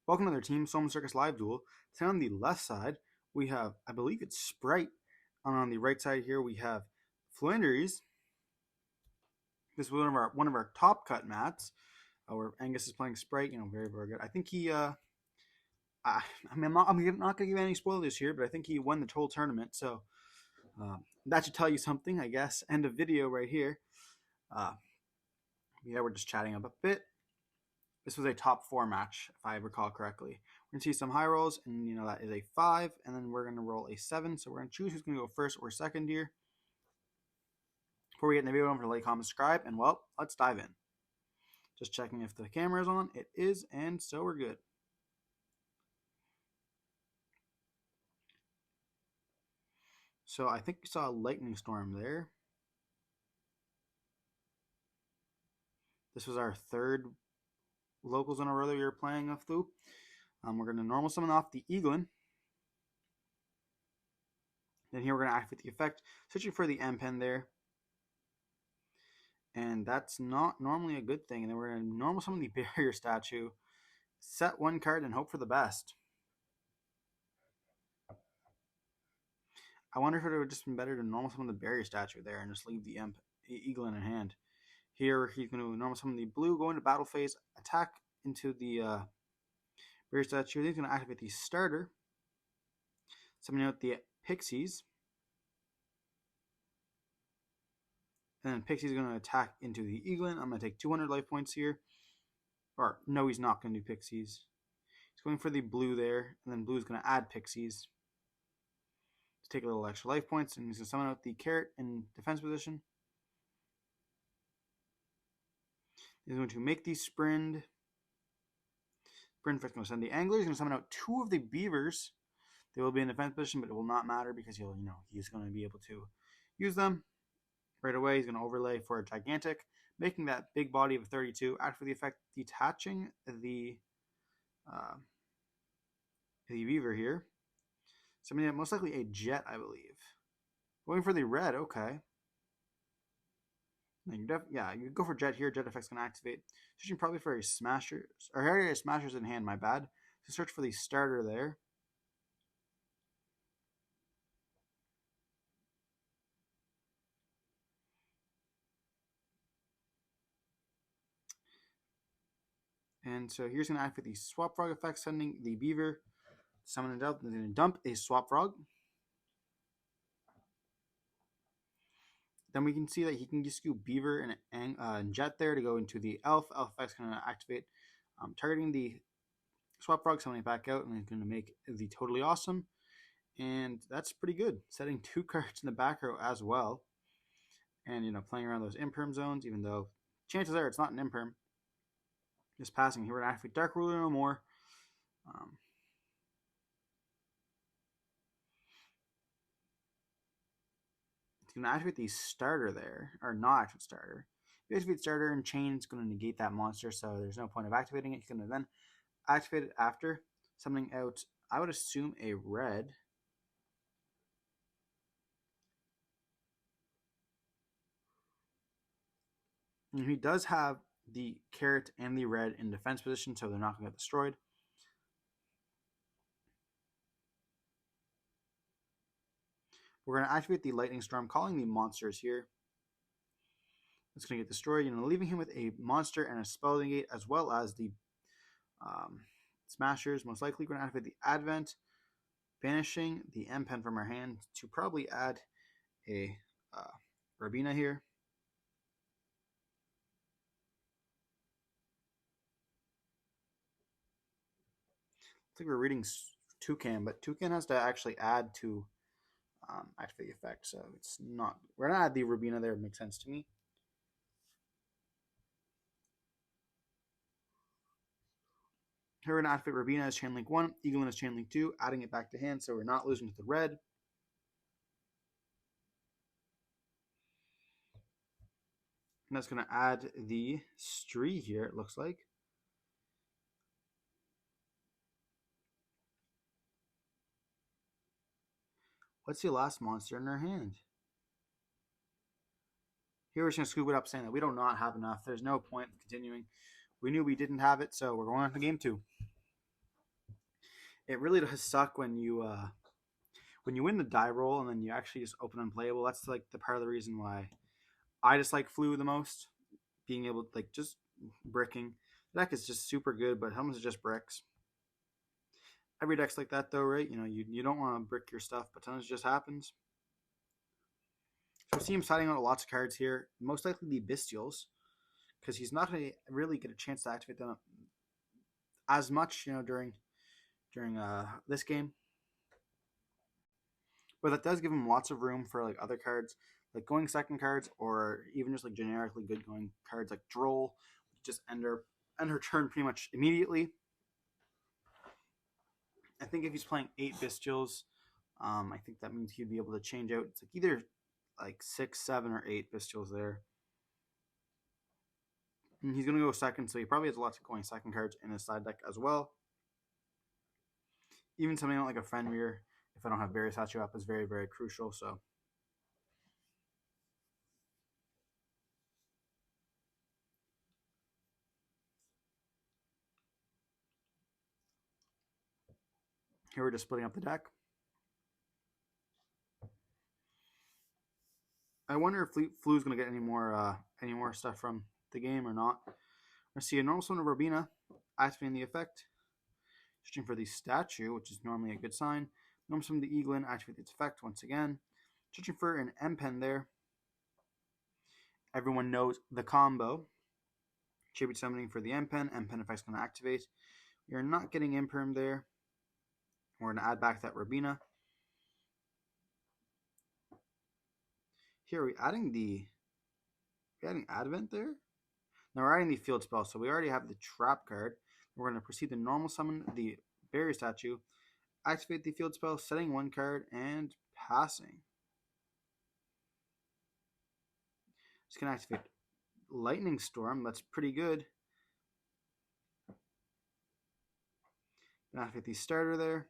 Welcome to their team, Solemn Circus Live Duel. Today on the left side, we have, I believe it's Spright. And on the right side here, we have Floowandereeze. This was one of our top cut mats, where Angus is playing Spright. Very, very good. I think he, I'm not going to give any spoilers here, but I think he won the whole tournament. So that should tell you something, I guess. End of video right here. Yeah, we're just chatting up a bit. This was a top 4 match, if I recall correctly. We're going to see some high rolls, and that is a 5, and then we're going to roll a 7. So we're going to choose who's going to go first or second here. Before we get in the video, don't forget to like, comment, subscribe, and well, let's dive in. Just checking if the camera is on. It is, and so we're good. So I think we saw a lightning storm there. This was our third locals in a row that we were playing of through. We're going to normal summon off the Eaglin. Then here we're going to activate the effect, searching for the M pen there. And that's not normally a good thing. And then we're going to normal summon the barrier statue, set one card, and hope for the best. I wonder if it would have just been better to normal summon the barrier statue there and just leave the Eaglin in hand. Here he's going to normal summon the blue, go into battle phase, attack into the barrier statue. Then he's going to activate the starter, summoning out the pixies. And then Pixie's going to attack into the Eaglin. I'm going to take 200 life points here. Or, no, he's not going to do Pixies. He's going for the blue there. And then blue is going to add Pixies to take a little extra life points. And he's going to summon out the carrot in defense position. He's going to make the Sprint. Sprint is going to send the Angler. He's going to summon out 2 of the Beavers. They will be in defense position, but it will not matter because he's going to be able to use them. Right away, he's going to overlay for a Gigantic, making that big body of 32. After the effect, detaching the Beaver here. Something most likely a Jet, I believe. Going for the red, okay. You go for Jet here. Jet effect's going to activate. Searching probably for a Smashers, or area Smashers in hand, my bad. So search for the starter there. And so here's going to activate the Swap Frog effect, sending the Beaver, summon it out, and then dump a Swap Frog. Then we can see that he can just do Beaver and Jet there to go into the Elf. Elf effect's going to activate, targeting the Swap Frog, summoning it back out, and he's going to make the Totally Awesome. And that's pretty good. Setting 2 cards in the back row as well. And, playing around those Imperm zones, even though chances are it's not an Imperm. Just passing. Here we're going to activate Dark Ruler no more. It's going to activate the starter there, or not activate starter. If you activate starter and chain, it's going to negate that monster, so there's no point of activating it. It's going to then activate it after, summoning out, I would assume, a red. And he does have the carrot and the red in defense position, so they're not going to get destroyed. We're going to activate the Lightning Storm, calling the monsters here. It's going to get destroyed, leaving him with a monster and a spell negate, as well as the Smashers. Most likely going to activate the Advent, banishing the M pen from our hand to probably add a Rabina here. I think we're reading Toucan, but Toucan has to actually add to activate the effect, so it's not. We're gonna add the Rabina there. It makes sense to me. Here we're gonna activate Rabina as Chain Link 1, Eaglin as Chain Link 2, adding it back to hand, so we're not losing to the red. And that's gonna add the Stree here. It looks like. What's the last monster in our hand? Here we're just going to scoop it up, saying that we do not have enough. There's no point in continuing. We knew we didn't have it, so we're going on to game 2. it really does suck when you win the die roll and then you actually just open unplayable. That's like the part of the reason why I just like Flu the most. Being able to like just bricking. The deck is just super good, but Helmets is just bricks. Every deck's like that though, right? You don't want to brick your stuff, but sometimes it just happens. So we see him siding out lots of cards here. Most likely the Bystials, because he's not going to really get a chance to activate them as much, during this game. But that does give him lots of room for like other cards, like going second cards, or even just like generically good going cards like Droll, just end her turn pretty much immediately. I think if he's playing 8 Bystials, I think that means he'd be able to change out. It's like either like 6, 7, or 8 Bystials there. And he's going to go second, so he probably has lots of going second cards in his side deck as well. Even something like a Fenrir, if I don't have Barrier Statue up, is very, very crucial. So here we're just splitting up the deck. I wonder if Flu's going to get any more stuff from the game or not. I see a normal summon of Robina activating the effect. Searching for the statue, which is normally a good sign. Normal summon the Eaglin, activate its effect once again. Searching for an M-Pen there. Everyone knows the combo. Tribute summoning for the M-Pen. M-Pen effect's going to activate. We are not getting Imperm there. We're going to add back that Robina. Here, are we adding Advent there? Now we're adding the field spell, so we already have the trap card. We're going to proceed to normal summon the Barrier Statue, activate the field spell, setting 1 card, and passing. Just going to activate Lightning Storm. That's pretty good. Going to activate the starter there.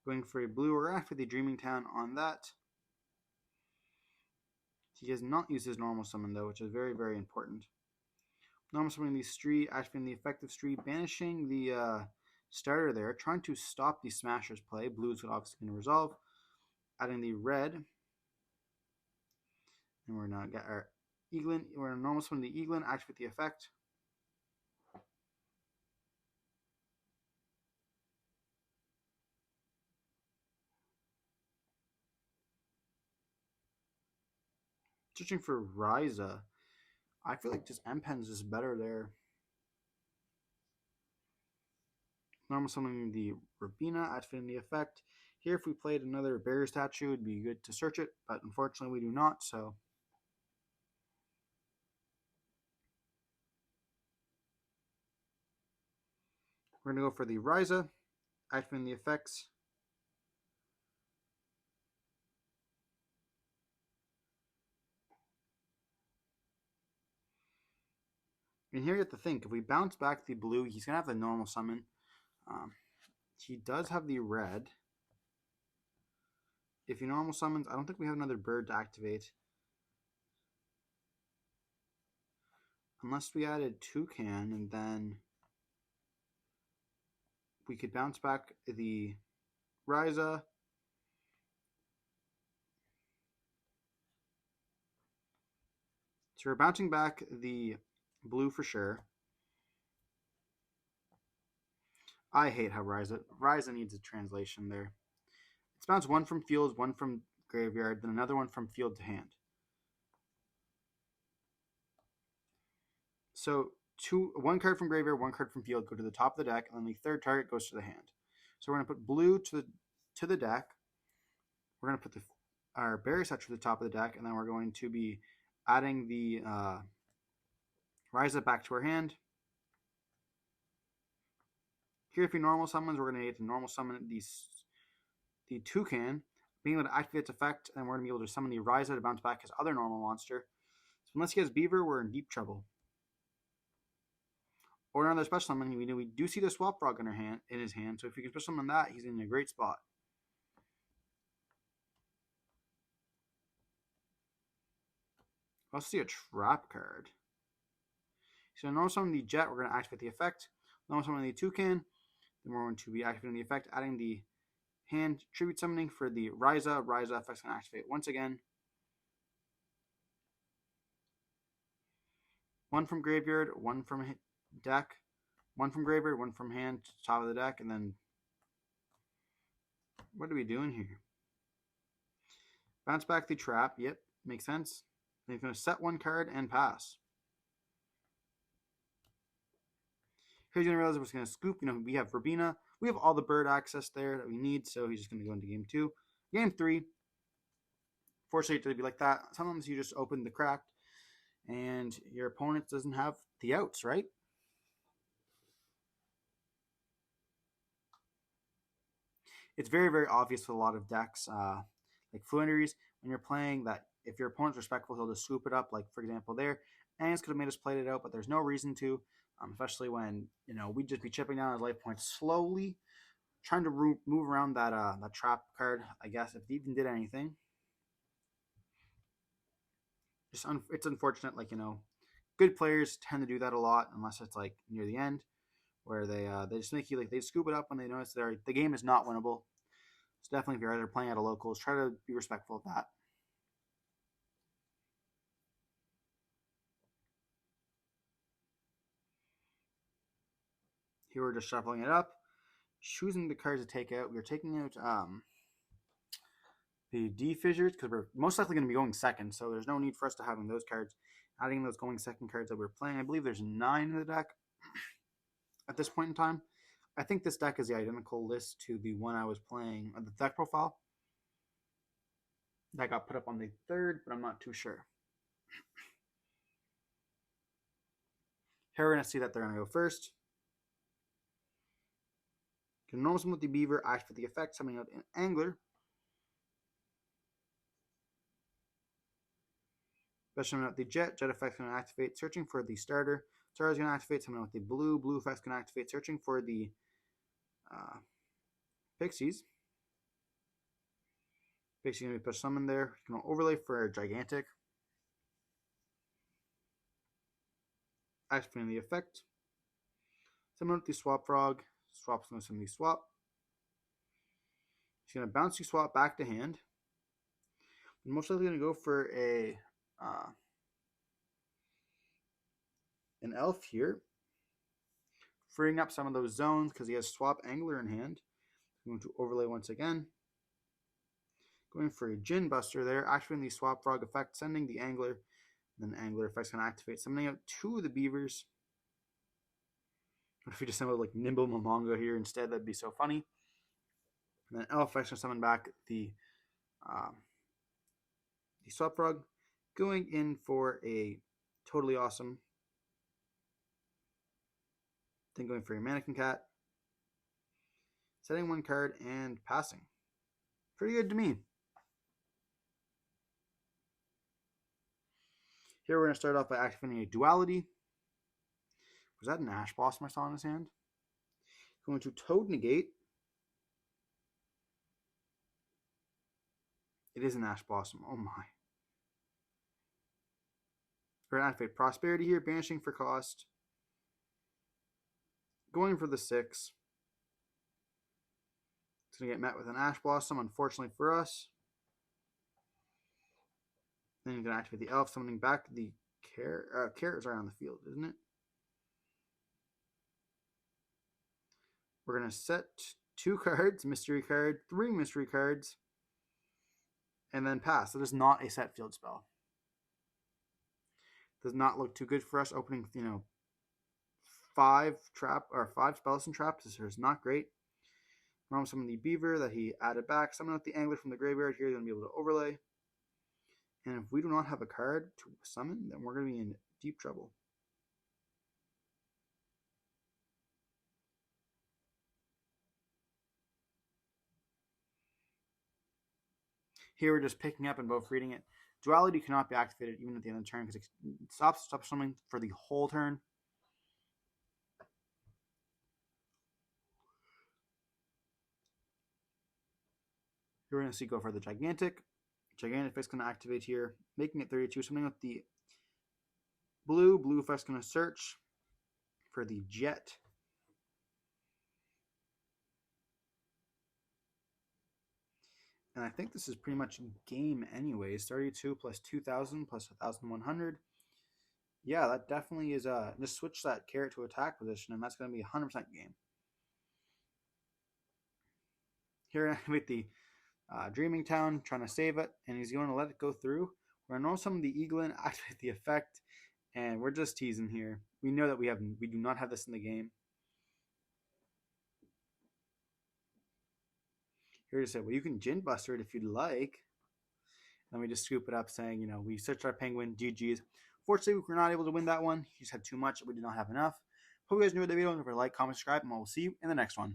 Going for a blue, we're going to activate the Dreaming Town on that. He has not used his normal summon though, which is very, very important. Normal summoning the Stree, activating the effective Stree, banishing the starter there, trying to stop the Smasher's play. Blue is obviously going to resolve. Adding the red. And we're going to get our Eaglin. We're going to normal summon the Eaglin, activate the effect. Searching for Ryza. I feel like just M-Pen's is better there. Normal summoning the Robina, activating the effect. Here, if we played another Barrier Statue, it'd be good to search it, but unfortunately we do not, so. We're going to go for the Ryza, activating the effects. And here you have to think, if we bounce back the blue, he's going to have the normal summon. He does have the red. If he normal summons, I don't think we have another bird to activate. Unless we added Toucan, and then we could bounce back the Ryza. So we're bouncing back the blue for sure. I hate how Ryza needs a translation there. It's bounced 1 from field, 1 from graveyard, then another 1 from field to hand. So 1 card from graveyard, 1 card from field go to the top of the deck, and then the third target goes to the hand. So we're going to put blue to the deck. We're going to put our Barrier Statue to the top of the deck, and then we're going to be adding the Ryza back to our hand. Here, if he normal summons, we're going to need to normal summon the Toucan, being able to activate its effect, and we're going to be able to summon the Ryza to bounce back his other normal monster. So unless he has Beaver, we're in deep trouble. Or another special summon, we do see the Swap Frog in his hand, so if we can special summon that, he's in a great spot. I also see a trap card. So normal summon the Jet, we're going to activate the effect. Normal summon the Toucan, then we're going to be activating the effect, adding the hand tribute summoning for the Ryza. Ryza effect's going to activate once again. One from graveyard, one from deck, one from graveyard, one from hand to top of the deck, and then what are we doing here? Bounce back the trap. Yep, makes sense. Then he's going to set one card and pass. Here's going to realize we're just going to scoop. We have Verbena. We have all the bird access there that we need, so he's just going to go into game 2. Game 3, fortunately, it to be like that. Sometimes you just open the crack, and your opponent doesn't have the outs, right? It's very, very obvious with a lot of decks, like Floowandereeze, when you're playing that if your opponent's respectful, he'll just swoop it up, like for example there, and it's could have made us play it out, but there's no reason to, especially when we'd just be chipping down his life points slowly, trying to move around that trap card. I guess if it even did anything, it's unfortunate. Like good players tend to do that a lot, unless it's like near the end, where they just make you they scoop it up when they notice the game is not winnable. So definitely, if you're either playing at a locals, try to be respectful of that. Here we're just shuffling it up, choosing the cards to take out. We're taking out the D fissures because we're most likely going to be going second, so there's no need for us to having those cards. Adding those going second cards that we're playing. I believe there's 9 in the deck at this point in time. I think this deck is the identical list to the one I was playing, the deck profile. That got put up on the 3rd, but I'm not too sure. Here we're going to see that they're going to go first. Can normal summon with the Beaver, activate the effect, summoning out an Angler. Special summon out the Jet. Jet effect's going to activate, searching for the starter. Starter's going to activate, summoning out the Blue. Blue effect's going to activate, searching for the Pixies. Pixie's going to be push summon there. He's going to overlay for a Gigantic. Activating the effect. Summon out the Swap Frog. Swap's going to summon the Swap. He's going to bounce the Swap back to hand. I'm most likely going to go for an Elf here, freeing up some of those zones because he has Swap Angler in hand. I'm going to overlay once again. Going for a Gin Buster there, activating the Swap Frog effect, sending the Angler. Then the Angler effect's going to activate, summoning out 2 of the Beavers. What if we just summon like Nimble Momongo here instead? That'd be so funny. And then Elf effect's going to summon back the Swap Frog, going in for a Totally Awesome. Then going for a Mannequin Cat. Setting one card and passing. Pretty good to me. Here we're going to start off by activating a Duality. Was that an Ash Blossom I saw in his hand? Going to Toad Negate. It is an Ash Blossom. Oh my. We're going to activate Prosperity here, banishing for cost. Going for the 6. It's going to get met with an Ash Blossom, unfortunately for us. Then you're going to activate the Elf, summoning back the Carrot is right on the field, isn't it? We're going to set 2 cards, mystery card, 3 mystery cards, and then pass. It is not a set field spell. Does not look too good for us. Opening, 5 spells and traps. This is not great. Normal summon the Beaver that he added back. Summon out the Angler from the graveyard here. He's going to be able to overlay. And if we do not have a card to summon, then we're going to be in deep trouble. Here we're just picking up and both reading it. Duality cannot be activated even at the end of the turn because it stops summoning for the whole turn. Here we're going to see go for the Gigantic. Gigantic effect's going to activate here, making it 32. Something with the blue. Blue effect's going to search. for the Jet. And I think this is pretty much game anyways. 32 plus 2,000 plus 1,100. Yeah, that definitely is just switch that carrot to attack position, and that's going to be 100% game. Here with the Dreaming Town, trying to save it, and he's going to let it go through. We're going to know some of the Eaglin, activate the effect, and we're just teasing here. We know that we do not have this in the game. Here to say, well, you can Gin Buster it if you'd like. Then we just scoop it up saying, we searched our penguin, GG's. Fortunately, we were not able to win that one. He just had too much. We did not have enough. Hope you guys enjoyed the video. Don't forget to like, comment, subscribe, and we'll see you in the next one.